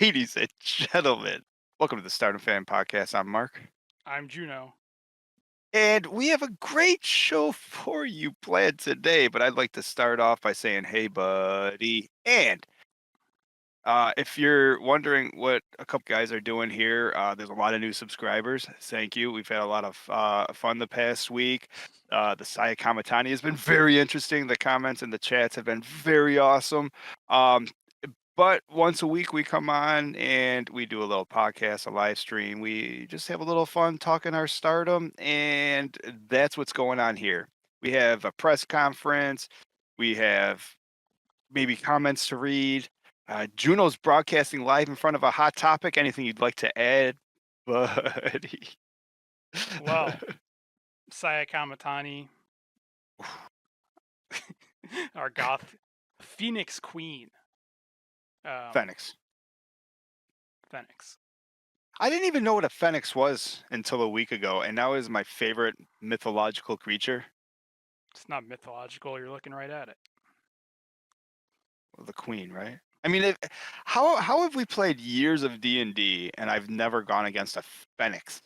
Ladies and gentlemen, welcome to the Stardom Fan Podcast. I'm Mark, I'm Juno. and we have a great show for you planned today. But I'd like to start off by saying, "Hey, buddy!" And if you're wondering what a couple guys are doing here, there's a lot of new subscribers. Thank you. We've had a lot of fun the past week. The Saya Kamatani has been very interesting. The comments and the chats have been very awesome. Um, but once a week we come on and we do a little podcast, a live stream. We just have a little fun talking our stardom, and that's what's going on here. We have a press conference. We have maybe comments to read. Juno's broadcasting live in front of a hot topic. Anything you'd like to add, buddy? Well, Saya Kamatani, our goth Phoenix Queen. Phoenix. Phoenix. I didn't even know what a phoenix was until a week ago, and now is my favorite mythological creature. It's not mythological. You're looking right at it. Well, the queen, right? I mean, how have we played years of D&D and I've never gone against a phoenix?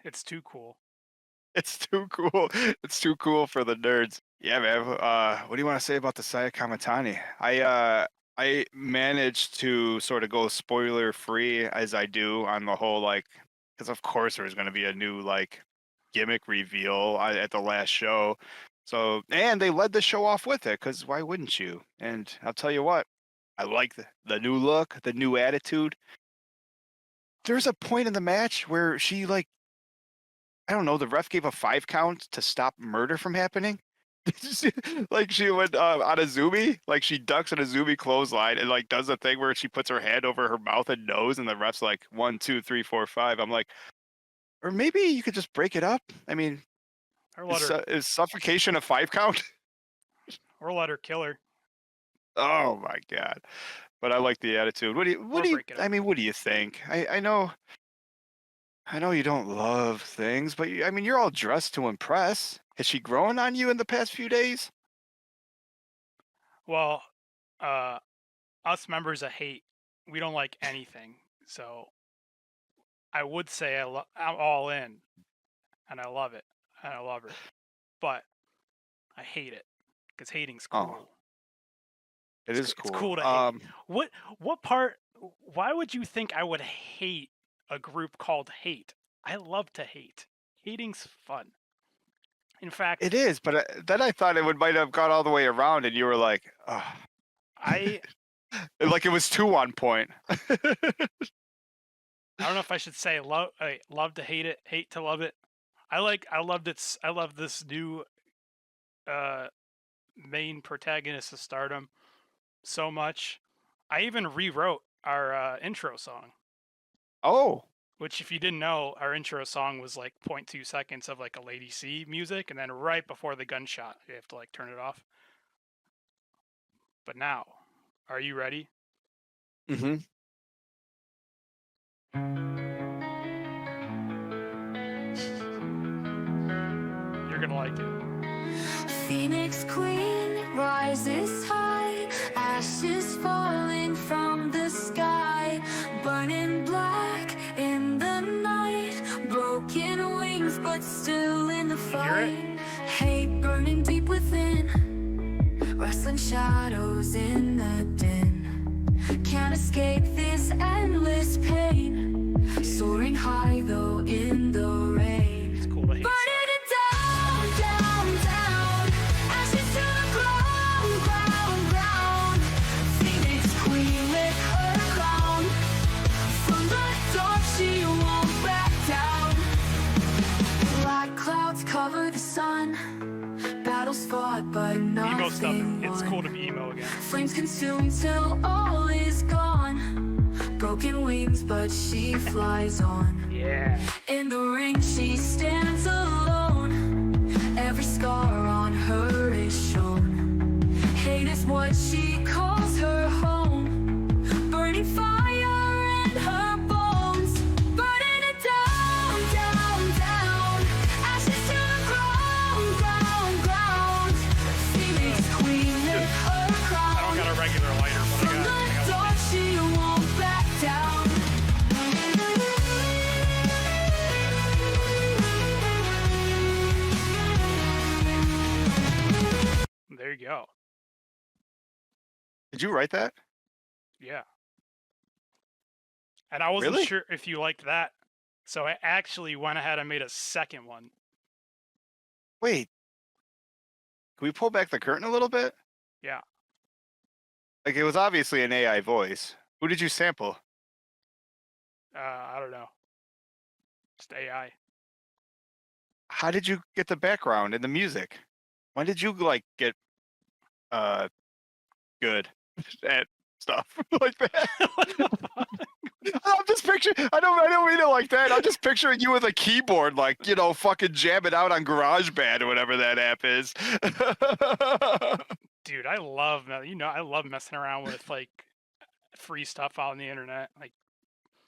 It's too cool. It's too cool. It's too cool for the nerds. Yeah, man. What do you want to say about the Saya Kamatani? I managed to sort of go spoiler free as I do on the whole, like, because of course there's going to be a new like gimmick reveal at the last show. So, and they led the show off with it, because why wouldn't you? And I'll tell you what, I like the new look, the new attitude. There's a point in the match where she like, I don't know, the ref gave a 5 count to stop murder from happening. Like she went on a zoomie, like she ducks on a zoomie clothesline and like does the thing where she puts her hand over her mouth and nose, and the ref's like 1, 2, 3, 4, 5. I'm like, or maybe you could just break it up. I mean, Or let her, is suffocation a 5 count? or let her kill her. Oh my god! But I like the attitude. Or break it I up. mean, what do you think? I know you don't love things, but I mean, you're all dressed to impress. Has she grown on you in the past few days? Well, us members of H.A.T.E, we don't like anything. So I would say I'm all in, and I love it, and I love her. But I hate it, because hating's Oh, cool. it is It's cool. cool to hate. What part? Why would you think I would hate a group called H.A.T.E? I love to hate. Hating's fun. In fact, It is, but then I thought might have gone all the way around, and you were like, oh. I Like it was 2 on point. I don't know if I should say love to hate it, hate to love it. I loved it. I love this new main protagonist of Stardom so much. I even rewrote our intro song. Oh, Which, if you didn't know, our intro song was like 0.2 seconds of like a Lady C music, and then right before the gunshot, you have to like turn it off. But now, are you ready? mm-hmm. You're gonna like it. Phoenix Queen rises high, ashes falling from the sky, burning black in the night, broken wings but still in the fight. Hate burning deep within, wrestling shadows in the din. Can't escape this endless pain, soaring high though in the rain. It's cool to hate. Burning it down, down, down, ashes to the ground, ground, ground. Phoenix Queen with her crown, from the dark she won't back down. Black clouds cover the sun, battles fought but Emo stuff. nothing It's won. cool to be emo again. Flames consumed till all is gone, broken wings but she flies on. Yeah. In the ring she stands alone, every scar on her is shown. Hate is what she calls her home, burning fire in her bones. Burning it down, down, down, ashes to the ground, ground, ground. Phoenix Queen with her I don't crown, got a regular lighter, but I from got go. Did you write that? Yeah. And I wasn't Really? sure if you liked that, so I actually went ahead and made a second one. Wait. Can we pull back the curtain a little bit? Yeah. Like, it was obviously an AI voice. Who did you sample? I don't know. Just AI. How did you get the background and the music? When did you like get good at stuff like that? What the fuck? I'm just picturing. I don't mean it like that. I'm just picturing you with a keyboard, like, you know, fucking jamming out on GarageBand or whatever that app is. Dude, I love I love messing around with like free stuff out on the internet. Like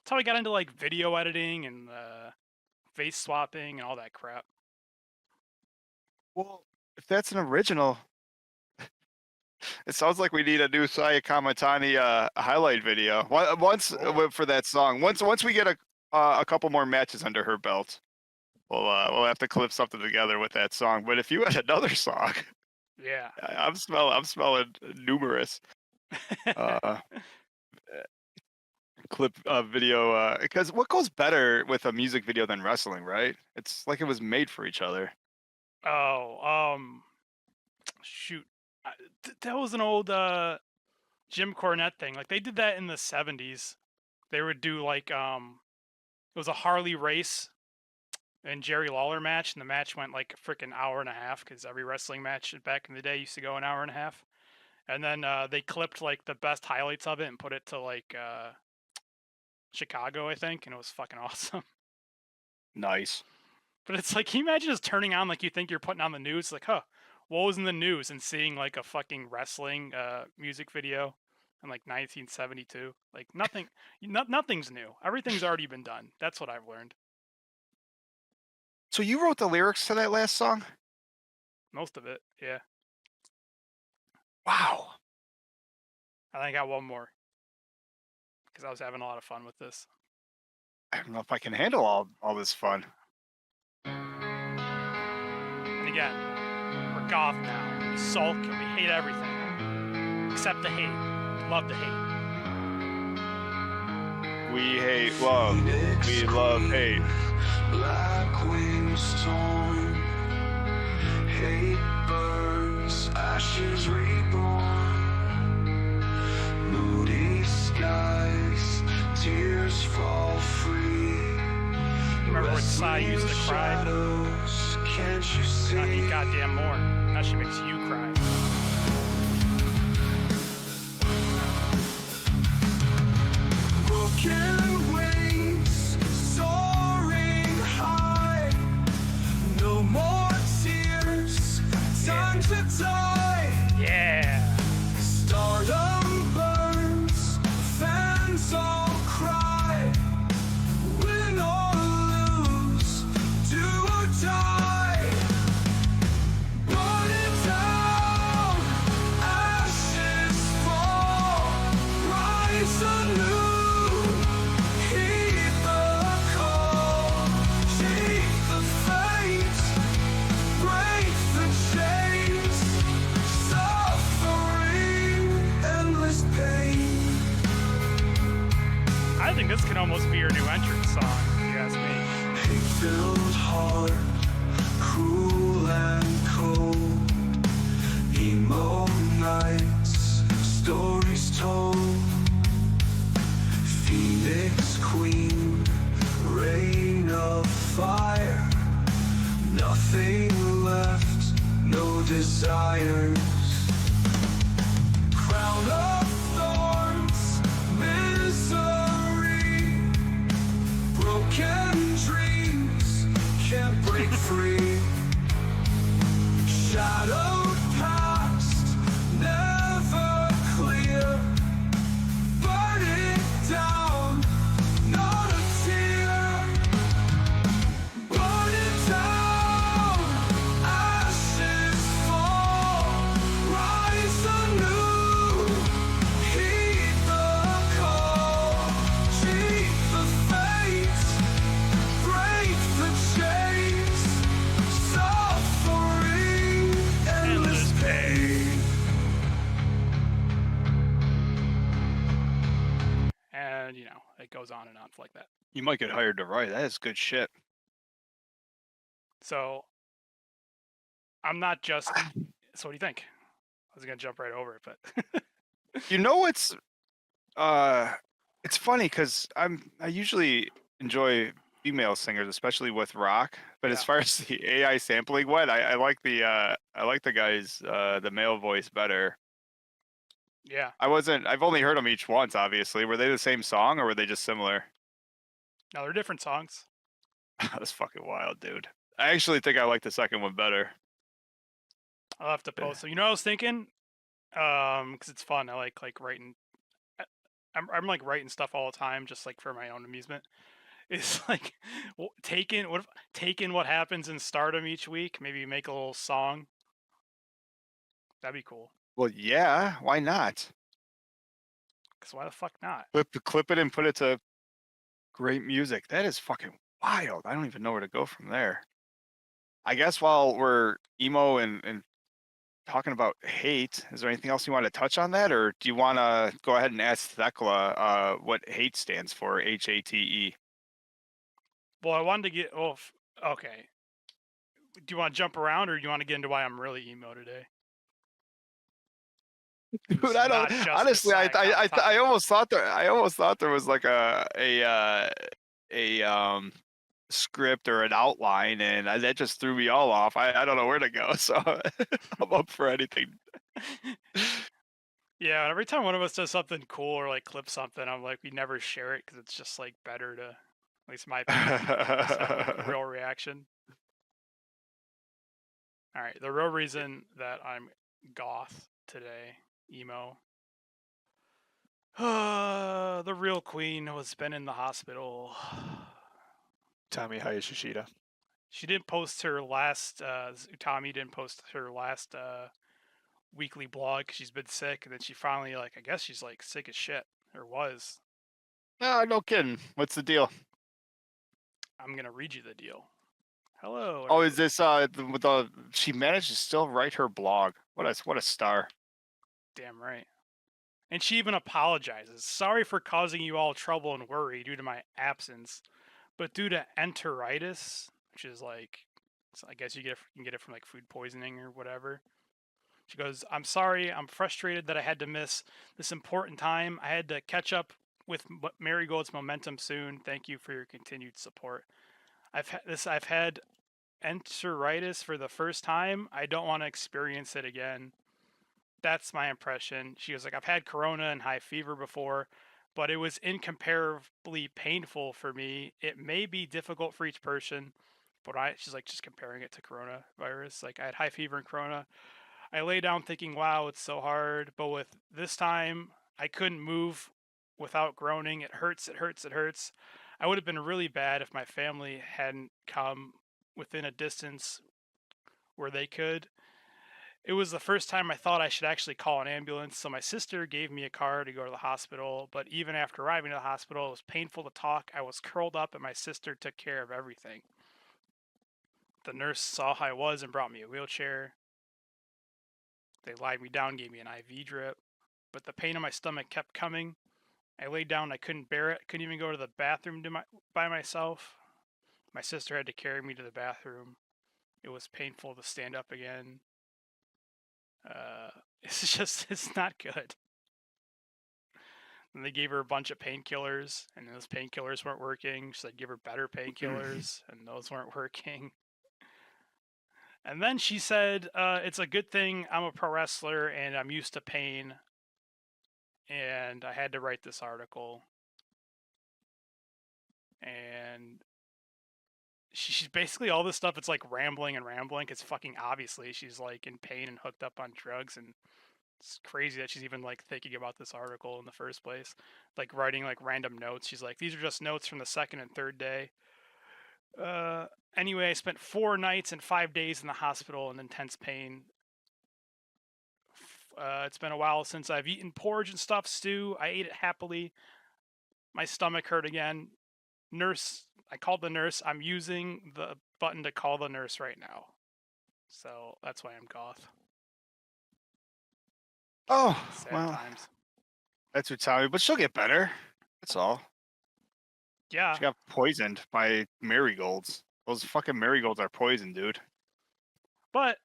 that's how I got into like video editing and face swapping and all that crap. Well, if that's an original, it sounds like we need a new Saya Kamatani highlight video. Once for that song. Once we get a couple more matches under her belt, we'll have to clip something together with that song. But if you had another song, Yeah. I'm smelling numerous clip video. Because what goes better with a music video than wrestling, right? It's like it was made for each other. Oh, shoot. That was an old Jim Cornette thing. Like they did that in the 70s. They would do like it was a Harley race and Jerry Lawler match, and the match went like a freaking hour and a half because every wrestling match back in the day used to go an hour and a half. And then they clipped like the best highlights of it and put it to like Chicago, I think, and it was fucking awesome. Nice. But it's like, can you imagine just turning on like you think you're putting on the news? Like, huh, what was in the news? And seeing like a fucking wrestling music video in like 1972. Like nothing's new. Everything's already been done. That's what I've learned. So you wrote the lyrics to that last song? Most of it, yeah. Wow. I think I got one more because I was having a lot of fun with this. I don't know if I can handle all this fun. And again, we're goth now. We sulk and we hate everything. Except the hate. Love the hate. We hate love. We love hate. Black wings torn, hate burns, ashes reborn, moody skies, tears fall free. Remember when Sai used to cry? Shadows, can't you see? Not any goddamn more. Now she makes you cry. Broken wings, soaring high. No more tears, time to die. Yeah. Stardom burns, fans all cry. Win or lose, do or die. Burn it down, ashes fall, rise anew. Heed the call, cheat the fate, break the chains, suffering, endless pain. I think this could almost be your new entrance song, if you ask me. Hate-filled heart, cruel and cold. Emo nights, stories told. Phoenix queen, reign of fire. Nothing left, no desires. Crown of thorns, misery. Broken dreams can't break free. Shadowed past, never clear. Burn it down, not a tear. Burn it down, ashes fall, rise anew. Heed the call, cheat the fate, break the chains, suffering, endless goes on and on like that. You might get hired to write. That is good shit. So I'm not just. So what do you think? I was gonna jump right over it, but You know, it's funny because I usually enjoy female singers, especially with rock. But as Yeah. far as the AI sampling one, I like the guys the male voice better. yeah, I've only heard them each once, obviously. Were they the same song or were they just similar? no, they're different songs. That's fucking wild, dude. I actually think I like the second one better. I'll have to post. So you know, what I was thinking, because it's fun. I like writing. I'm like writing stuff all the time, just like for my own amusement. It's like taking what happens in Stardom each week, maybe make a little song. That'd be cool. Well, yeah, why not? Cause why the fuck not? Clip it and put it to great music. That is fucking wild. I don't even know where to go from there. I guess while we're emo and talking about hate, is there anything else you want to touch on that, or do you want to go ahead and ask Thekla what hate stands for? H-A-T-E. Well, I wanted to get. Oh, okay. Do you want to jump around, or do you want to get into why I'm really emo today? Dude, I don't. Not just the Honestly, I almost thought there was like a script or an outline, and that just threw me all off. I don't know where to go, so I'm up for anything. Yeah, every time one of us does something cool or like clip something, I'm like, we never share it because it's just like better to, at least my opinion, just have like a real reaction. All right, the real reason that I'm goth today, emo. The real queen has been in the hospital. Utami Hayashishita. She didn't post her last. Utami didn't post her last weekly blog because she's been sick, and then she finally I guess she's like sick as shit or was. No kidding. What's the deal? I'm gonna read you the deal. Hello. Oh, is this she managed to still write her blog? What a star. Damn right. And she even apologizes. Sorry for causing you all trouble and worry due to my absence, but due to enteritis, which is like, I guess you can get it from like food poisoning or whatever. She goes, I'm sorry. I'm frustrated that I had to miss this important time. I had to catch up with Marigold's momentum soon. Thank you for your continued support. I've had enteritis for the first time. I don't want to experience it again. That's my impression. She was like, I've had corona and high fever before, but it was incomparably painful for me. It may be difficult for each person, but she's like just comparing it to coronavirus. Like I had high fever and corona. I lay down thinking, wow, it's so hard. But with this time, I couldn't move without groaning. It hurts, it hurts, it hurts. I would have been really bad if my family hadn't come within a distance where they could. It was the first time I thought I should actually call an ambulance, so my sister gave me a car to go to the hospital, but even after arriving to the hospital, it was painful to talk. I was curled up and my sister took care of everything. The nurse saw how I was and brought me a wheelchair. They lied me down, gave me an IV drip, but the pain in my stomach kept coming. I laid down, I couldn't bear it, couldn't even go to the bathroom by myself. My sister had to carry me to the bathroom. It was painful to stand up again. It's not good. And they gave her a bunch of painkillers, and those painkillers weren't working. So they'd give her better painkillers, and those weren't working. And then she said, it's a good thing I'm a pro wrestler and I'm used to pain. And I had to write this article. And she's basically all this stuff. It's like rambling and rambling. It's fucking obviously she's like in pain and hooked up on drugs, and it's crazy that she's even like thinking about this article in the first place. Like writing like random notes. She's like, these are just notes from the second and third day. Anyway, I spent 4 nights and 5 days in the hospital in intense pain. It's been a while since I've eaten porridge and stuffed stew. I ate it happily. My stomach hurt again. Nurse, I called the nurse. I'm using the button to call the nurse right now. So that's why I'm goth. Oh, Sad well, times. that's Utami, but she'll get better. That's all. Yeah, She got poisoned by marigolds. Those fucking marigolds are poison, dude. but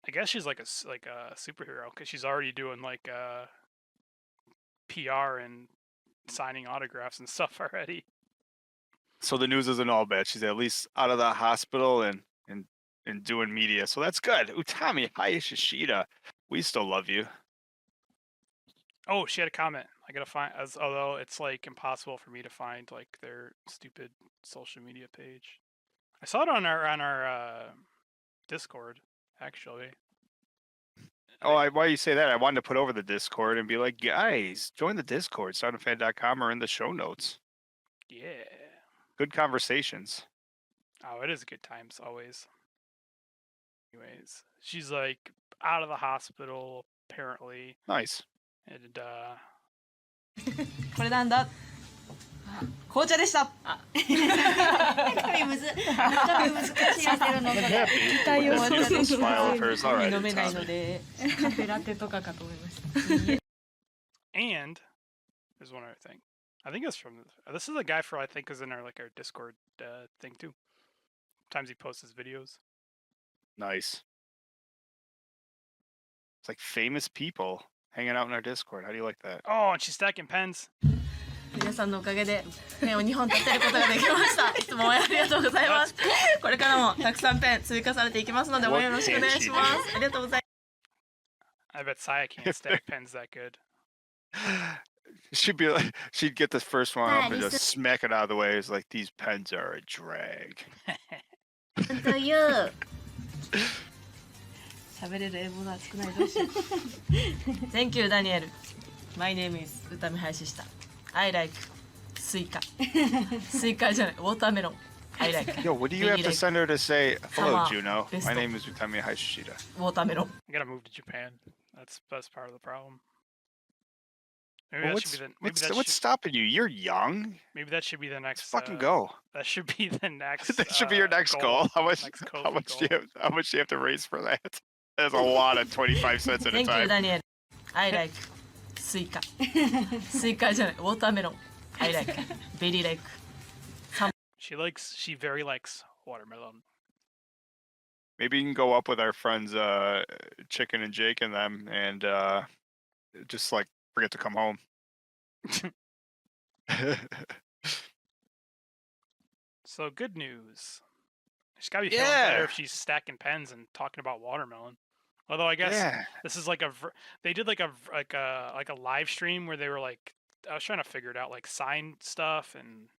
I guess she's like like a superhero because she's already doing like PR and signing autographs and stuff already. So the news isn't all bad. She's at least out of the hospital and doing media. So that's good. Utami Hayashishita, we still love you. Oh, she had a comment. I gotta find, although it's like impossible for me to find like their stupid social media page. I saw it on our Discord actually. Oh, why you say that? I wanted to put over the Discord and be like, guys, join the Discord, stardumfan.com or in the show notes. Yeah. Good conversations. Oh, it is good times always. Anyways, she's like out of the hospital apparently, Nice. and これなんだ紅茶でした中身難しいやつやるのそれ Happy. 期待を That beautiful smile of hers. All right, 飲めない Utami. のでカフェラテとかかと思いました and there's one other thing. I think it's from this is a guy for I think is in our like our Discord thing too. Sometimes he posts his videos. Nice. It's like famous people hanging out in our Discord. How do you like that? Oh, and she's stacking pens. 皆さんのおかげでペンを2本立てることができましたいつも応援ありがとうございますこれからもたくさんペン追加されていきますので応援よろしくお願いしますありがとうございます I bet Saya can't stack pens that good. She'd be like, she'd get the first one up and Nice. just smack it out of the way. It's like, these pens are a drag. to you 喋れる英語が少ないどうしよう Thank you Daniel My name is Utami Hayashishita I like スイカスイカじゃないウォーターメロン I like Yo, what do you have to Like send her to say, hello, Sama Juno? My Besto. name is Utami Hayashishita. ウォーターメロン I gotta move to Japan. That's part of the problem. Maybe Well, that should be the what's stopping you? You're young. maybe that should be the next. Let's fucking go. That should be the next. That should be your next goal. How much? Next How COVID much do goal. you have? How much do you have to raise for that? That's a lot of 25 cents at a Thank you time. Daniel I like スイカスイカじゃないウォーターメロン I like very like She very likes watermelon. Maybe you can go up with our friends, Chicken and Jake and them, and just like forget to come home. So good news. She's gotta be feeling better Yeah. if she's stacking pens and talking about watermelon. Although I guess Yeah. this is like they did like a live stream where they were like I was trying to figure it out like sign stuff and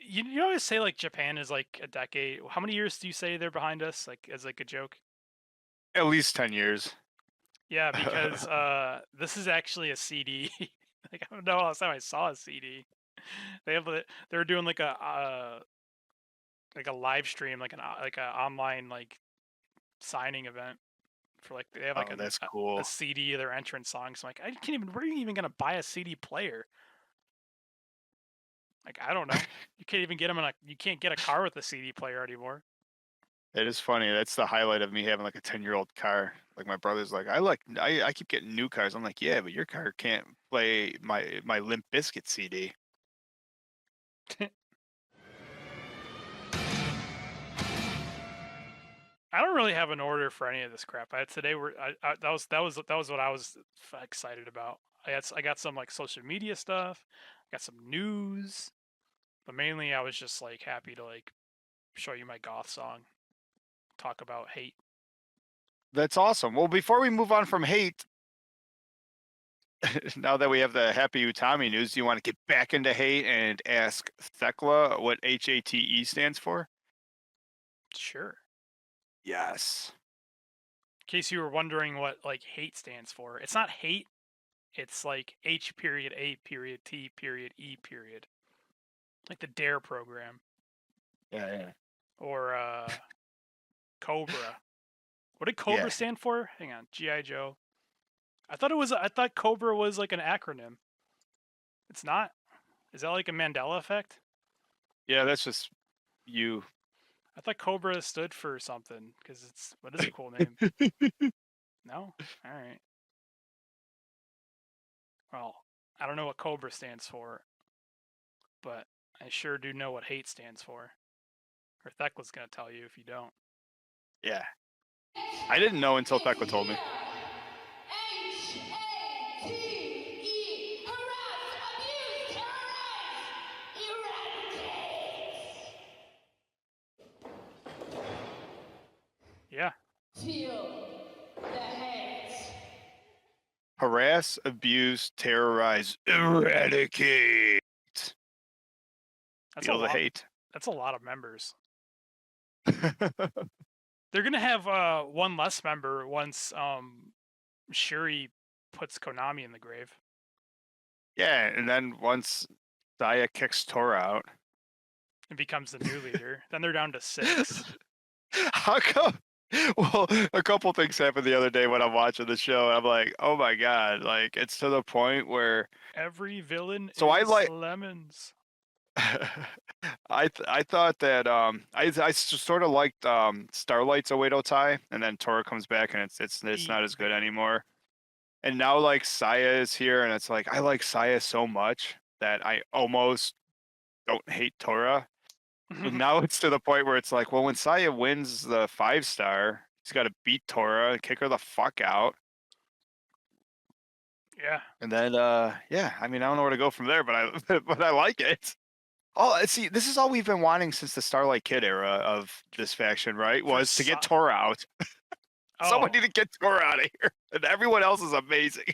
you always say like Japan is like a decade. How many years do you say they're behind us like as like a joke? At least 10 years. Yeah, because this is actually a CD. Like I don't know last time I saw a CD. They were doing like a live stream like a online like signing event for like they have like Oh, that's cool. a CD of their entrance songs. I'm like I can't even. Where are you even gonna buy a CD player? Like I don't know. You can't even get them you can't get a car with a CD player anymore. It is funny. That's the highlight of me having like a 10-year-old car. Like my brother's like, I keep getting new cars. I'm like, yeah, but your car can't play my Limp Bizkit CD. I don't really have an order for any of this crap. Today that was what I was excited about. I got some like social media stuff, got some news, but mainly I was just like happy to like show you my goth song, talk about hate. That's awesome. Well, before we move on from hate, now that we have the happy Utami news, do you want to get back into hate and ask Thekla what H.A.T.E stands for? Sure. Yes. In case you were wondering what like hate stands for, it's not hate. It's like H.A.T.E. Like the DARE program. Yeah. Or Cobra. What did Cobra Yeah. stand for? Hang on, G.I. Joe. I thought Cobra was like an acronym. It's not. Is that like a Mandela effect? Yeah, that's just you. I thought Cobra stood for something because what is a cool name? No? All right. Well, I don't know what Cobra stands for. but I sure do know what hate stands for. Or Thecla's gonna tell you if you don't. Yeah. I didn't know until Thecla told me. H.A.T.E. Harass, abuse, terrorize, eradicate. Yeah. Feel the hate. Harass, abuse, terrorize, eradicate. That's Feel a the lot. hate. That's a lot of members. They're gonna have one less member once Shuri puts Konami in the grave. Yeah, and then once Saya kicks Tora out. And becomes the new leader. Then they're down to 6. How come? Well, a couple things happened the other day when I'm watching the show, and I'm like, oh my god, like it's to the point where Every villain So I is like- lemons. I thought that I sort of liked Starlight's Oedo tie, and then Tora comes back and it's not as good anymore. And now like Saya is here, and it's like I like Saya so much that I almost don't hate Tora. But now it's to the point where it's like, well, when Saya wins the 5-star, he's got to beat Tora and kick her the fuck out. Yeah. And then, yeah, I mean, I don't know where to go from there, but I like it. Oh, see, this is all we've been wanting since the Starlight Kid era of this faction, right? For Was to get Sa- Tora out. Oh. Somebody to get Tora out of here, and everyone else is amazing.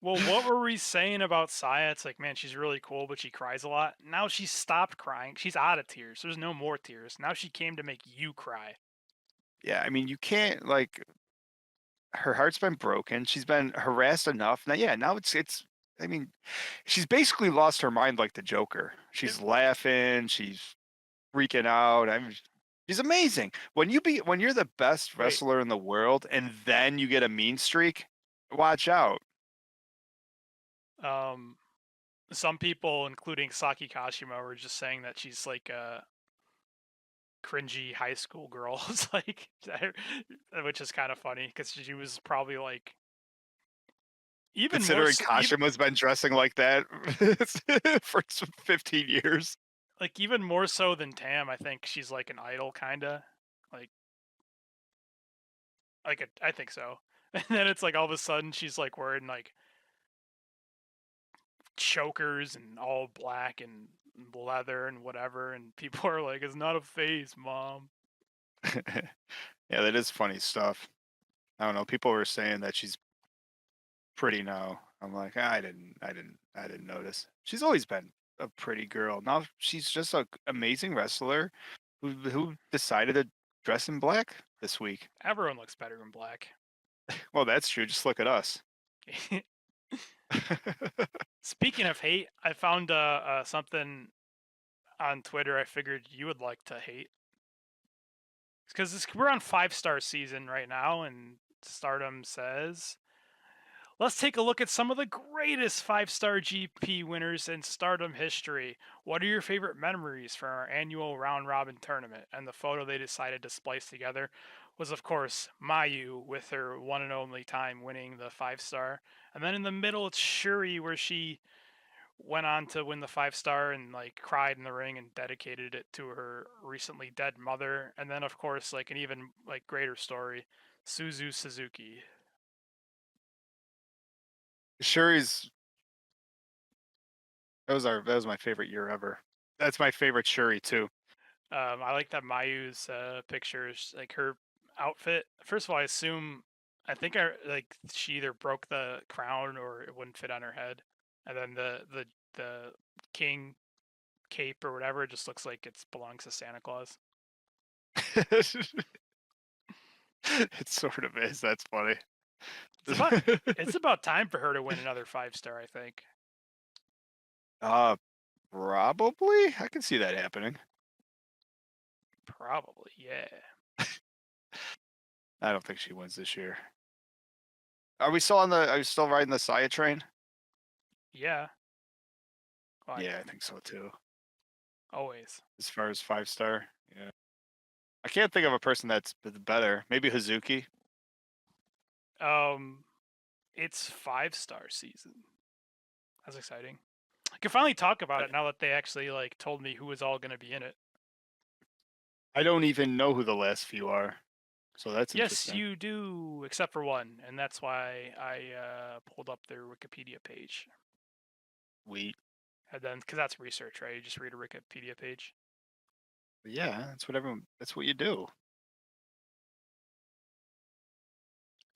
Well, what were we saying about Saya? It's like, man, she's really cool, but she cries a lot. Now she's stopped crying. She's out of tears. There's no more tears. Now she came to make you cry. Yeah, I mean, you can't like. Her heart's been broken. She's been harassed enough. Now, yeah, now it's. I mean, she's basically lost her mind like the Joker. She's laughing. She's freaking out. I mean, she's amazing. When you're the best Wait. wrestler in the world, and then you get a mean streak, watch out. Some people, including Saki Kashima, were just saying that she's like a cringy high school girl. It's like, which is kind of funny because she was probably like, even Considering more, Kashima's been dressing like that for 15 years. like even more so than Tam. I think she's like an idol, kinda like I think so. And then it's like all of a sudden she's like wearing like chokers and all black and leather and whatever, and people are like, "It's not a phase, mom." Yeah, that is funny stuff. I don't know. People were saying that she's pretty now. I'm like, I didn't notice. She's always been a pretty girl. Now she's just an amazing wrestler who decided to dress in black this week. Everyone looks better in black. Well, that's true. Just look at us. Speaking of hate, I found something on Twitter I figured you would like to hate. Because we're on 5-star season right now, and Stardom says, let's take a look at some of the greatest 5-star GP winners in Stardom history. What are your favorite memories from our annual round robin tournament? And the photo they decided to splice together was, of course, Mayu with her one and only time winning the 5-star. And then in the middle, it's Shuri, where she went on to win the 5-star and like cried in the ring and dedicated it to her recently dead mother. And then, of course, like an even like greater story, Suzu Suzuki. Shuri's that was my favorite year ever. That's my favorite Shuri too. I like that Mayu's pictures, like her outfit. First of all, I think she either broke the crown or it wouldn't fit on her head, and then the king cape or whatever just looks like it belongs to Santa Claus. It sort of is. That's funny. It's about time for her to win another 5-star, I think. Probably. I can see that happening. Probably, yeah. I don't think she wins this year. Are we still riding the Saya train? Yeah. Well, Yeah, I think so too. Always. As far as 5-star, yeah. I can't think of a person that's better. Maybe Hazuki. It's 5-star season. That's exciting. I can finally talk about it now that they actually like told me who was all going to be in it. I don't even know who the last few are, so that's Yes, interesting. you do, except for one, and that's why I pulled up their Wikipedia page. Sweet. And then, because that's research, right? You just read a Wikipedia page. Yeah, that's what everyone. That's what you do.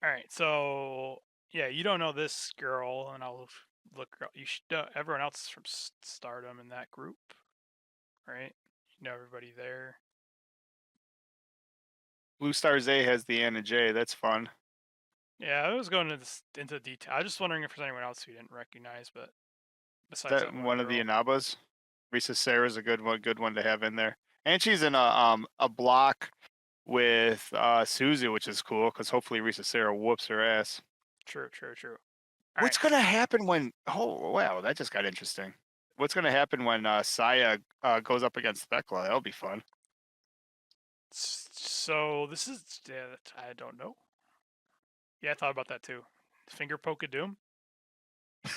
All right, so yeah, you don't know this girl, and I'll look. You should know everyone else from Stardom in that group, right? You know everybody there. Blue Stars A has the Anna J. That's fun. Yeah, I was going into detail. I was just wondering if there's anyone else who you didn't recognize, but Is besides that that one of the girl. Inabas? Risa Sarah's a good one to have in there, and she's in a block with Suzu, which is cool because hopefully Risa Sarah whoops her ass. True. All What's right. gonna happen when? Oh wow, that just got interesting. What's gonna happen when Saya goes up against Thekla? That'll be fun. So this is I don't know. Yeah, I thought about that too. Finger poke of doom.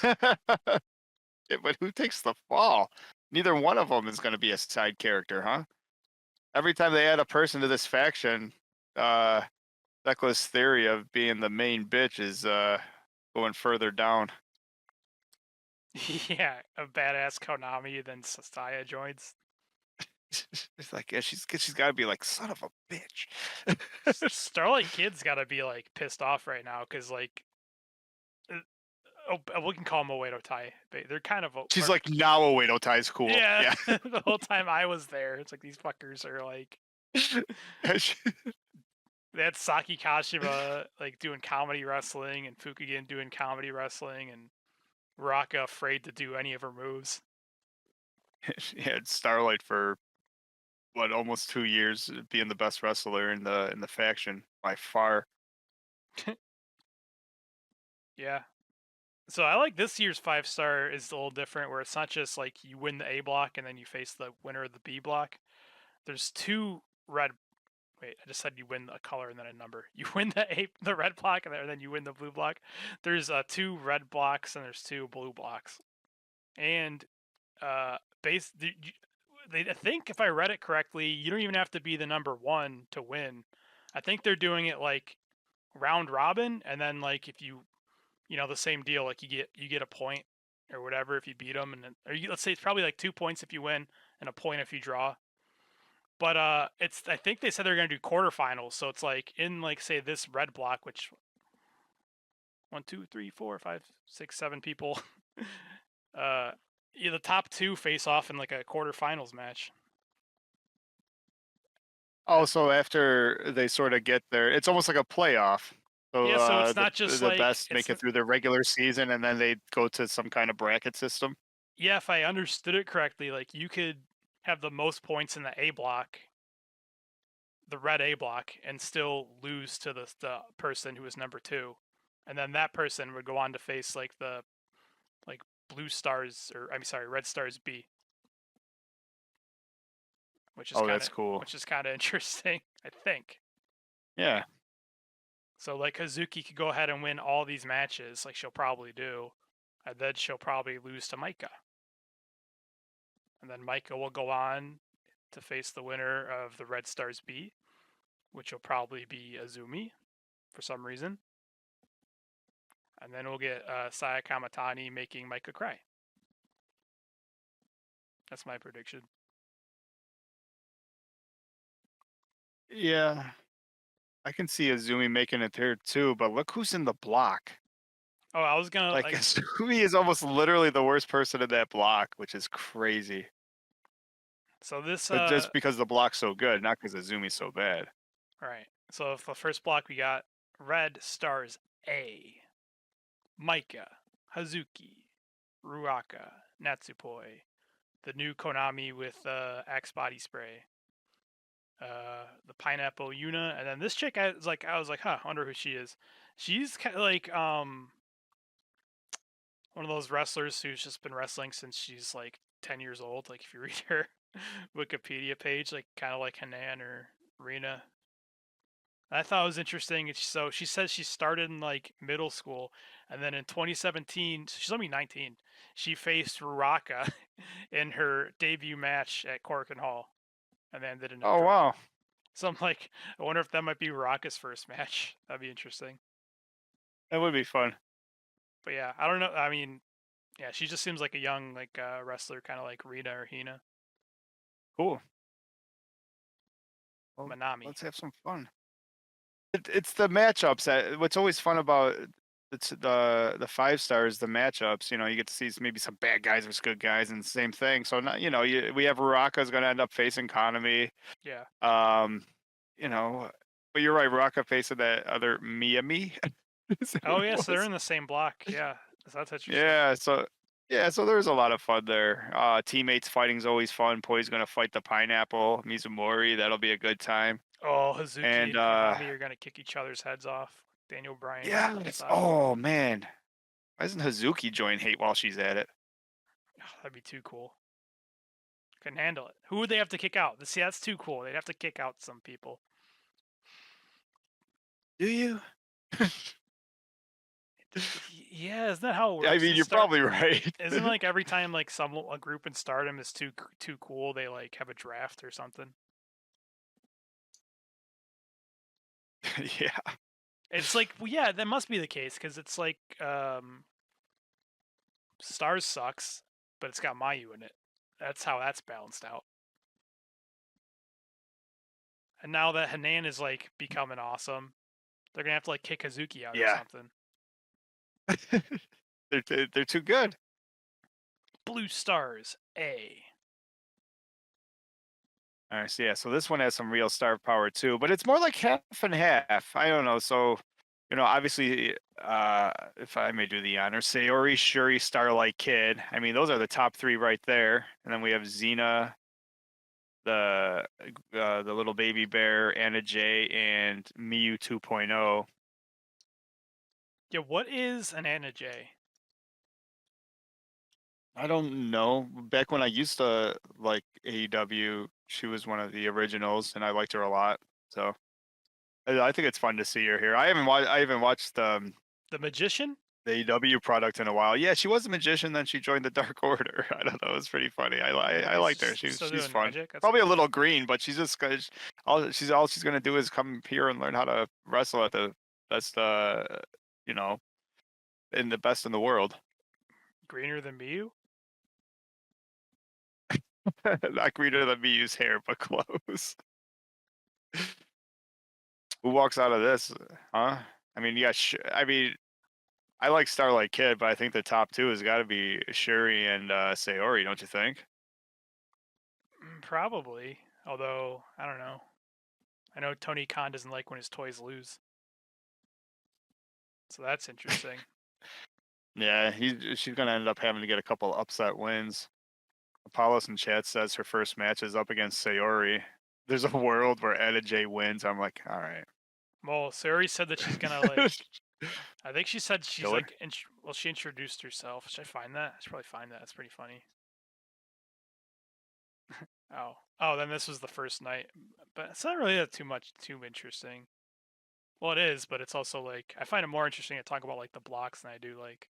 Yeah, but who takes the fall? Neither one of them is going to be a side character, huh? Every time they add a person to this faction, Thekla's theory of being the main bitch is going further down. Yeah, a badass Konami, then Saya joins. It's like yeah, she's got to be like son of a bitch. Starlight Kid's got to be like pissed off right now because like, we can call them Oedo Tai. They're kind of. She's like now Oedo Tai's cool. Yeah, the whole time I was there, it's like these fuckers are like. They had Saki Kashima like doing comedy wrestling and Fukigen doing comedy wrestling and Raka afraid to do any of her moves. She had Starlight for what almost 2 years being the best wrestler in the faction by far. Yeah. So I like this year's 5-star is a little different where it's not just like you win the A block and then you face the winner of the B block. There's two red. Wait, I just said you win a color and then a number. You win the red block and then you win the blue block. There's 2 red blocks and there's 2 blue blocks. And I think if I read it correctly, you don't even have to be the number 1 to win. I think they're doing it like round robin, and then like if you know the same deal, like you get a point or whatever if you beat them, and then let's say it's probably like 2 points if you win and a point if you draw. But I think they said they're gonna do quarterfinals, so it's like in like say this red block, which 1, 2, 3, 4, 5, 6, 7 people. The top 2 face off in like a quarterfinals match. Oh, so after they sort of get there, it's almost like a playoff. So, yeah, so it's not just the like best make it through the regular season, and then they go to some kind of bracket system. Yeah, if I understood it correctly, like you could have the most points in the A block, the red A block, and still lose to the person who was number 2, and then that person would go on to face like the blue stars, or I'm sorry, red stars B. Which is that's cool. Which is kind of interesting, I think. Yeah. So like Hazuki could go ahead and win all these matches, like she'll probably do, and then she'll probably lose to Maika. And then Maika will go on to face the winner of the Red Stars B, which will probably be Azumi for some reason. And then we'll get Saya Kamatani making Maika cry. That's my prediction. Yeah. I can see Azumi making it there too, but look who's in the block. Oh, I was gonna like Azumi is almost literally the worst person in that block, which is crazy. So this But just because the block's so good, not because Azumi's so bad. Right. So for the first block we got Red Stars A, Maika, Hazuki, Ruaka, Natsupoi, the new Konami with Axe body spray, the pineapple Yuna, and then this chick I was like, huh, I wonder who she is. She's kind of like one of those wrestlers who's just been wrestling since she's like 10 years old. Like if you read her Wikipedia page, like kind of like Hanan or Rina. I thought it was interesting. So she says she started in like middle school, and then in 2017, she's only 19. She faced Ruraka in her debut match at Corkin Hall, and then ended in a Oh draw. wow. So I'm like, I wonder if that might be Ruraka's first match. That'd be interesting. That would be fun. But yeah, I don't know. I mean, yeah, she just seems like a young wrestler, kind of like Rita or Hina. Cool. Well, Manami. let's have some fun. It's the matchups that what's always fun about it's the 5 stars, the matchups. You know, you get to see maybe some bad guys versus good guys, and same thing. So not, you know, we have Raka's going to end up facing Konami. Yeah. You know, but you're right, Raka facing that other Miami. Is that Oh what it yeah, so they're was? in the same block. Yeah, so that's interesting. So there's a lot of fun there. Teammates fighting's always fun. Poi's going to fight the Pineapple Mizumori. That'll be a good time. Oh, Hazuki And and Konami are gonna kick each other's heads off. Daniel Bryan. yeah, oh man, why doesn't Hazuki join Hate while she's at it? That'd be too cool. Couldn't handle it. Who would they have to kick out? See, that's too cool. They'd have to kick out some people. Do you? Yeah, isn't that how it works? I mean, you're probably right. Isn't like every time like a group in Stardom is too cool, they like have a draft or something? Yeah. It's like, well, yeah, that must be the case because it's like Stars sucks, but it's got Mayu in it. That's how that's balanced out. And now that Hanan is like becoming awesome, they're gonna have to like kick Hazuki out or something. They're too good. Blue Stars A. All right, so yeah, so this one has some real star power too, but it's more like half and half. I don't know. So, you know, obviously, if I may do the honor, Sayori, Shuri, Starlight Kid. I mean, those are the top 3 right there. And then we have Xena, the little baby bear, Anna J, and Miyu 2.0. Yeah, what is an Anna J? I don't know. Back when I used to like AEW, she was one of the originals, and I liked her a lot. So I think it's fun to see her here. I haven't watched The Magician? the AEW product in a while. Yeah, she was a magician, then she joined the Dark Order. I don't know. It was pretty funny. I liked her. She's fun. Magic? Probably a little green, but she's just all she's gonna do is come here and learn how to wrestle at the best. You know, in the best in the world. Greener than Miyu? Not greener than Miyu's hair, but close. Who walks out of this? Huh? I mean, yeah. I mean, I like Starlight Kid, but I think the top 2 has got to be Shuri and Sayori, don't you think? Probably. Although, I don't know. I know Tony Khan doesn't like when his toys lose. So that's interesting. Yeah, she's gonna end up having to get a couple upset wins. Apollos in chat says her first match is up against Sayori. There's a world where Etta J wins. I'm like, all right. Well, Sayori said that she's gonna like. I think she said she's Kill her? like. Well, she introduced herself. Should I find that? I should probably find that. That's pretty funny. Oh, then this was the first night, but it's not really that too interesting. Well, it is, but it's also like I find it more interesting to talk about like the blocks than I do like.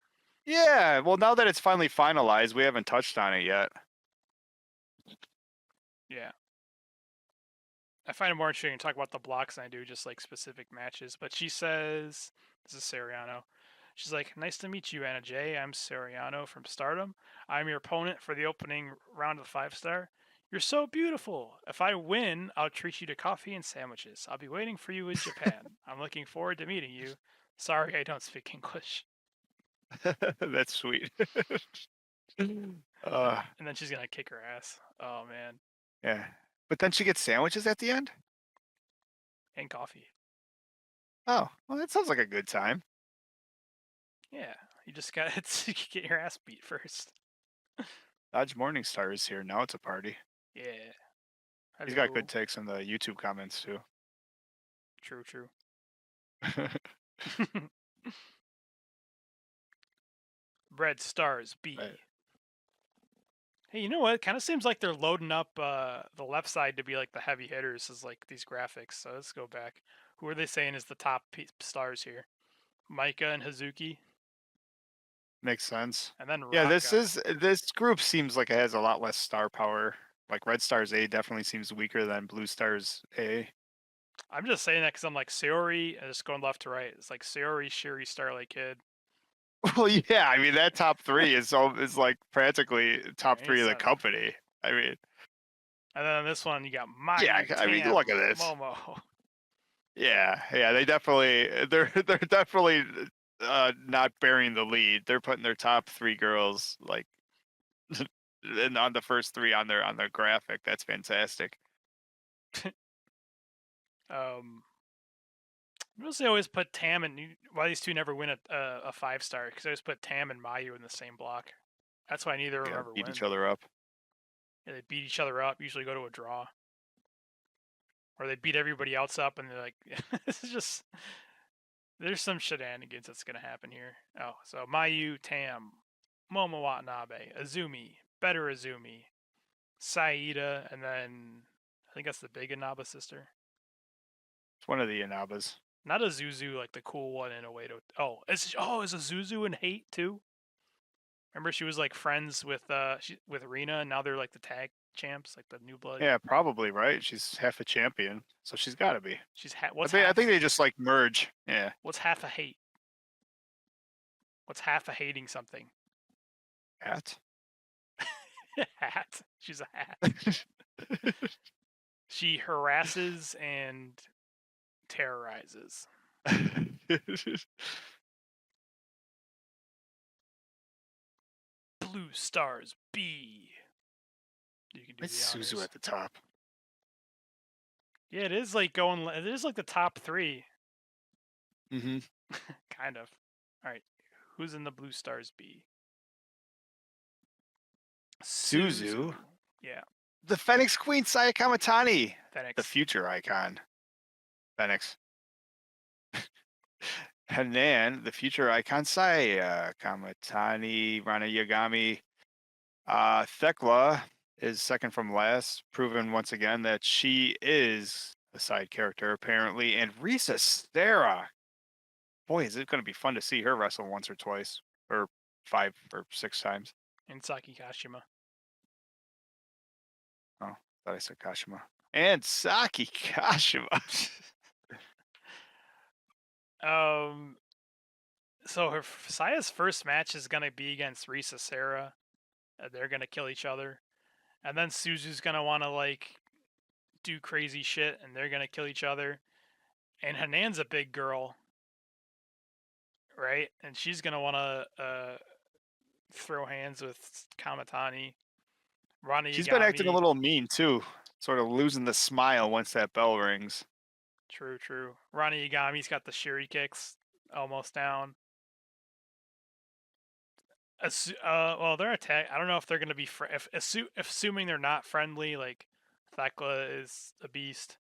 Yeah, well, now that it's finally finalized, we haven't touched on it yet. Yeah. I find it more interesting to talk about the blocks than I do just like specific matches. But she says, this is Seriano. She's like, nice to meet you, Anna J. I'm Seriano from Stardom. I'm your opponent for the opening round of the 5-star. You're so beautiful. If I win, I'll treat you to coffee and sandwiches. I'll be waiting for you in Japan. I'm looking forward to meeting you. Sorry, I don't speak English. That's sweet. And then she's gonna kick her ass. Oh man. Yeah, but then she gets sandwiches at the end. And coffee. Oh, well, that sounds like a good time. Yeah, you just gotta get your ass beat first. Dodge Morningstar is here now. It's a party. Yeah. He's got good takes in the YouTube comments too. True. Red Stars B. Right. Hey, you know what? It kind of seems like they're loading up the left side to be like the heavy hitters as like these graphics. So let's go back. Who are they saying is the top stars here? Micah and Hazuki, Makes sense. and then Yeah, Raka. this group seems like it has a lot less star power. Like Red Stars A definitely seems weaker than Blue Stars A. I'm just saying that because I'm like Sayori, and just going left to right. It's like Sayori, Shiri, Starlight Kid. Well, yeah, I mean that top three is like practically top Ain't three of the seven. company. I mean, And then this one, you got Mayu, yeah, I mean, Tam, look at this. Momo. Yeah, they're definitely not bearing the lead. They're putting their top three girls like and on the first three on their graphic. That's fantastic. Notice they always put Tam and why these two never win a 5-star because they always put Tam and Mayu in the same block. That's why neither of them Yeah, ever beat win. each other up. Yeah, they beat each other up. Usually go to a draw, or they beat everybody else up, and they're like, "This is just." There's some shenanigans that's gonna happen here. Oh, so Mayu, Tam, Momo Watanabe, Azumi, better Azumi, Saida, and then I think that's the big Inaba sister. It's one of the Inabas. Not a Zuzu, like the cool one in a way to. Is a Zuzu in Hate too? Remember she was like friends with with Rina, and now they're like the tag champs, like the new blood. Yeah, probably right. She's half a champion, so she's got to be. She's I think they just like merge. Yeah. What's half a hate? What's half a hating something? Hat. Hat. She's a hat. She harasses and terrorizes. Blue Stars B. You can do It's the honors. Suzu at the top. Yeah, it is like going. It is like the top three. Mm-hmm. Kind of. All right, who's in the Blue Stars B? Suzu. Yeah. The Phoenix Queen, Saya Kamatani. Phoenix. The future icon. Phoenix. Hanan, the future icon, Saya Kamatani, Rana Yagami. Thekla is second from last, proven once again that she is a side character, apparently. And Risa Sarah. Boy, is it going to be fun to see her wrestle once or twice, or 5 or 6 times. And Saki Kashima. Oh, thought I said Kashima. And Saki Kashima. So Saya's first match is gonna be against Risa Sarah. They're gonna kill each other, and then Suzu's gonna want to like do crazy shit, and they're gonna kill each other. And Hanan's a big girl, right? And she's gonna want to throw hands with Kamatani. Rana She's been acting a Yagami. little mean too, sort of losing the smile once that bell rings. True. Rana Yagami's got the Shiri kicks almost down. Well, they're attack. I don't know if they're gonna be assuming they're not friendly. Like Thekla is a beast.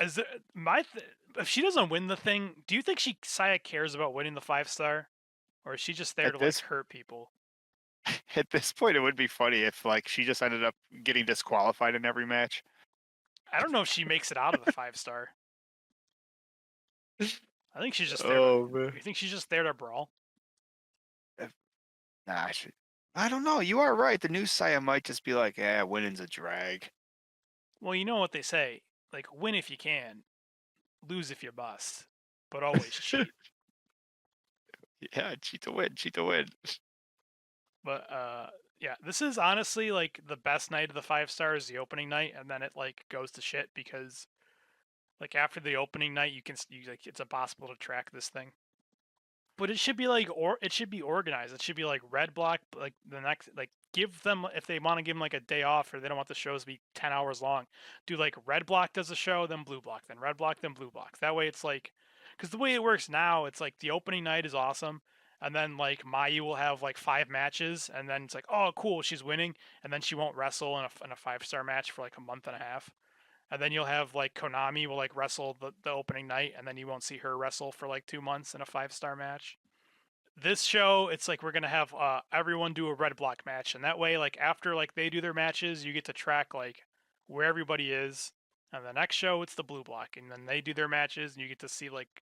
Is there, if she doesn't win the thing, do you think Saya cares about winning the 5-star, or is she just there At to this- like hurt people? At this point, it would be funny if like she just ended up getting disqualified in every match. I don't know if she makes it out of the 5-star. I think she's just there. Man. You think she's just there to brawl? Nah, I don't know. You are right. The new Saya might just be like, winning's a drag. Well, you know what they say. Like, win if you can, lose if you bust, but always cheat. Yeah, cheat to win. But yeah, this is honestly like the best night of the 5-stars, the opening night, and then it like goes to shit because like after the opening night, you like it's impossible to track this thing. But it should be like it should be organized. It should be like red block, like the next like give them if they want to give them like a day off or they don't want the shows to be 10 hours long. Do like red block does a show, then blue block, then red block, then blue block. That way it's like because the way it works now, it's like the opening night is awesome. And then like Mayu will have like 5 matches, and then it's like, oh cool, she's winning, and then she won't wrestle in a 5-star match for like a month and a half. And then you'll have like Konami will like wrestle the opening night, and then you won't see her wrestle for like 2 months in a 5-star match. This show, it's like we're gonna have everyone do a red block match, and that way, like after like they do their matches, you get to track like where everybody is, And the next show, it's the blue block, and then they do their matches, and you get to see like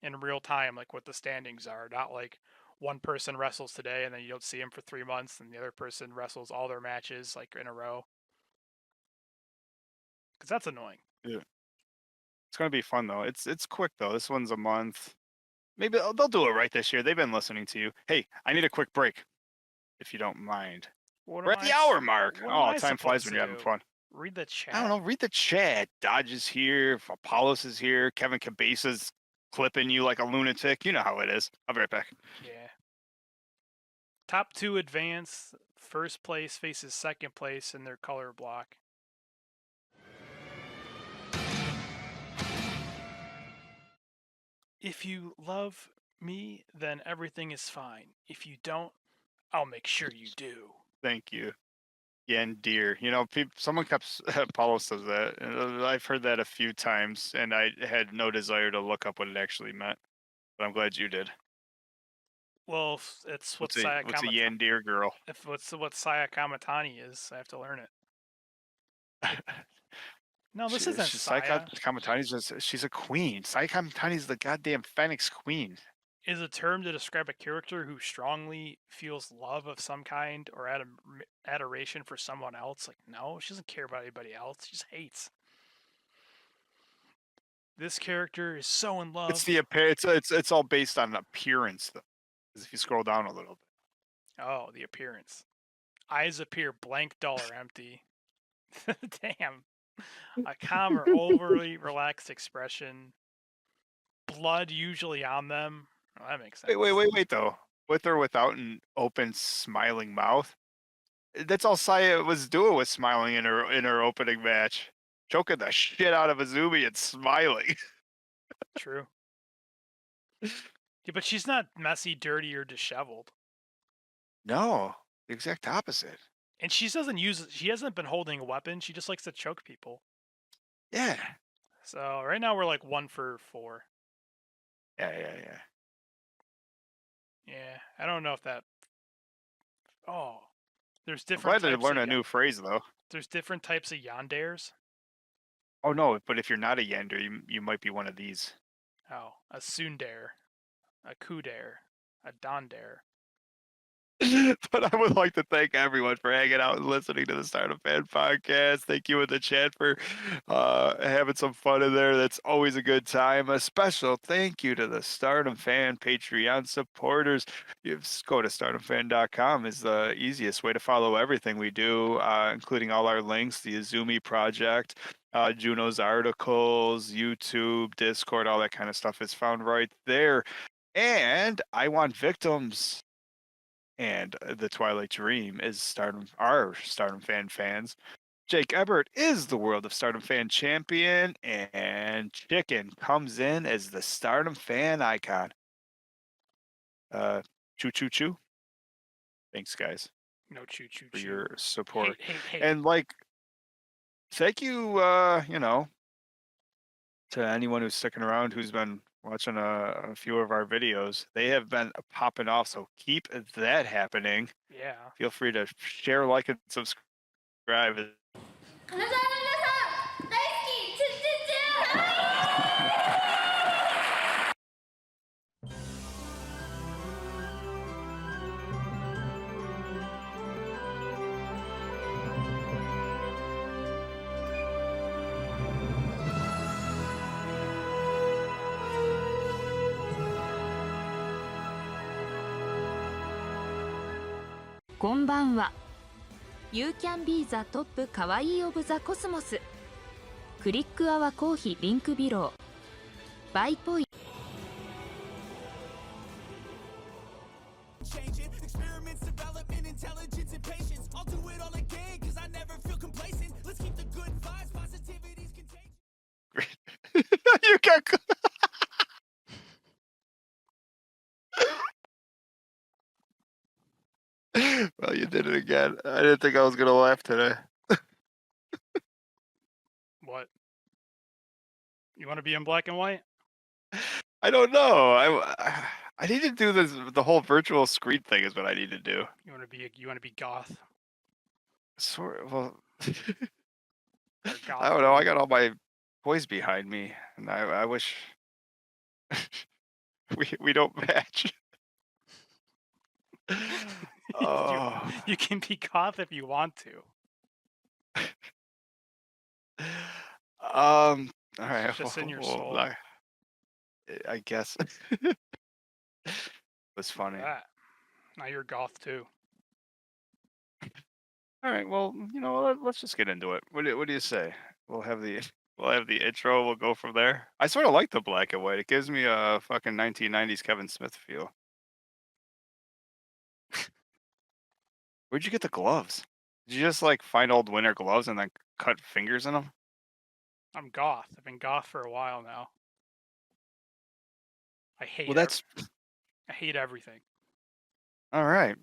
in real time like what the standings are, not like one person wrestles today and then you don't see him for 3 months, and the other person wrestles all their matches like in a row. Because that's annoying. Yeah. It's gonna be fun though. It's quick though. This one's a month. Maybe they'll do it right this year. They've been listening to you. Hey, I need a quick break, if you don't mind. What We're am at the I hour s- mark. What am Oh, I time flies supposed when to you're having do? fun. Read the chat. I don't know. Read the chat. Dodge is here. Apollos is here. Kevin Cabesa's clipping you like a lunatic. You know how it is. I'll be right back. Yeah. Top 2 advance. First place faces second place in their color block. If you love me, then everything is fine. If you don't, I'll make sure you do. Thank you. Yandere. You know, someone kept Apollo says that. And I've heard that a few times, and I had no desire to look up what it actually meant. But I'm glad you did. Well, it's what What's a Yandere girl? If what Saya Kamatani is, I have to learn it. No, this isn't Saya. Kamatani's she's a queen. Sai Kamatani's the goddamn Phoenix Queen. Is a term to describe a character who strongly feels love of some kind or adoration for someone else. Like, no, she doesn't care about anybody else. She just hates. This character is so in love. It's it's all based on appearance though. Because if you scroll down a little bit. Oh, the appearance. Eyes appear blank, dull, or empty. Damn. A calm or overly relaxed expression. Blood usually on them. Oh, that makes sense. Wait though. With or without an open, smiling mouth. That's all Saya was doing, was smiling in her opening match, choking the shit out of Azumi and smiling. True. Yeah, but she's not messy, dirty, or disheveled. No, the exact opposite. And she hasn't been holding a weapon. She just likes to choke people. Yeah. So right now we're like 1 for 4. Yeah. Yeah, I don't know if that. Oh, there's I'm different. glad to types learn of a new phrase though. There's different types of yanderes. Oh no, but if you're not a Yandere, you might be one of these. Oh, a tsundere, a kudere, a dandere. But I would like to thank everyone for hanging out and listening to the Stardom Fan Podcast. Thank you in the chat for having some fun in there. That's always a good time. A special thank you to the Stardom Fan Patreon supporters. You just go to stardomfan.com is the easiest way to follow everything we do, including all our links, the Azumi Project, Juno's articles, YouTube, Discord, all that kind of stuff is found right there. And I Want Victims and The Twilight Dream is our Stardom fans. Jake Ebert is the World of Stardom Fan champion, and Chicken comes in as the Stardom Fan icon. Choo choo choo. Thanks, guys. No choo choo for choo. your support. Hey. And thank you, to anyone who's sticking around, who's been watching a few of our videos. They have been popping off, so keep that happening. Yeah. Feel free to share, like, and subscribe.こんばんは。You can be the top かわいい of the cosmos。クリックアワコーヒーリンクビロー。バイポイ。You got. Well, you did it again. I didn't think I was gonna laugh today. What? You want to be in black and white? I don't know. I need to do the whole virtual screen thing is what I need to do. You want to be goth? Sort of, well, Or goth I don't know. I got all my toys behind me, and I wish we don't match. Oh. You can be goth if you want to. All right. It's just in your well, soul. I guess it was funny. That. Now you're goth too. All right. Well, let's just get into it. What do you say? We'll have the intro. We'll go from there. I sort of like the black and white. It gives me a fucking 1990s Kevin Smith feel. Where'd you get the gloves? Did you just like find old winter gloves and then cut fingers in them? I'm goth. I've been goth for a while now. I hate Well, that's I hate everything. all right.